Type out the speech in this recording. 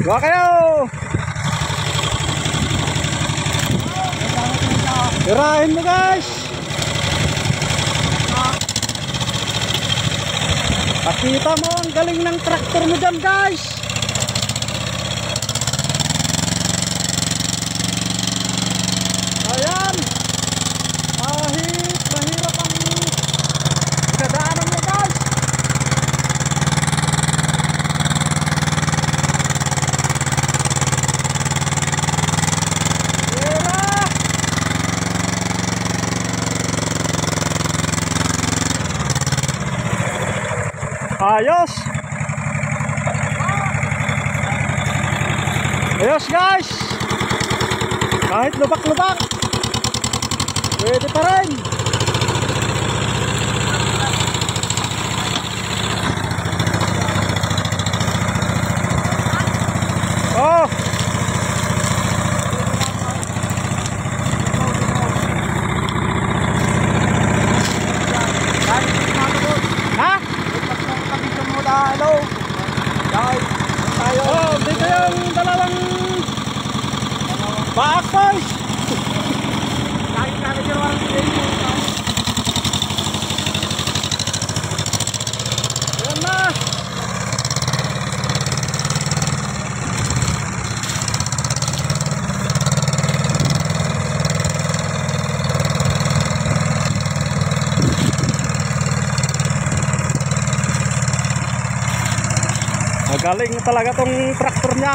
Gawa kayo! Tirahin mo guys! Pakita mo ang galing ng traktor mo dyan guys! Ayan! Kahit mahirap ang pinadaanan mo guys! Ayos! Ayos guys! Kahit lubak-lubak pwede pa rin! Oh! Hello guys, tayo. Oh, dito yung dalawang baak boys. Kahit namin yung warang video. Ayan na. Magaling talaga tong traktor niya.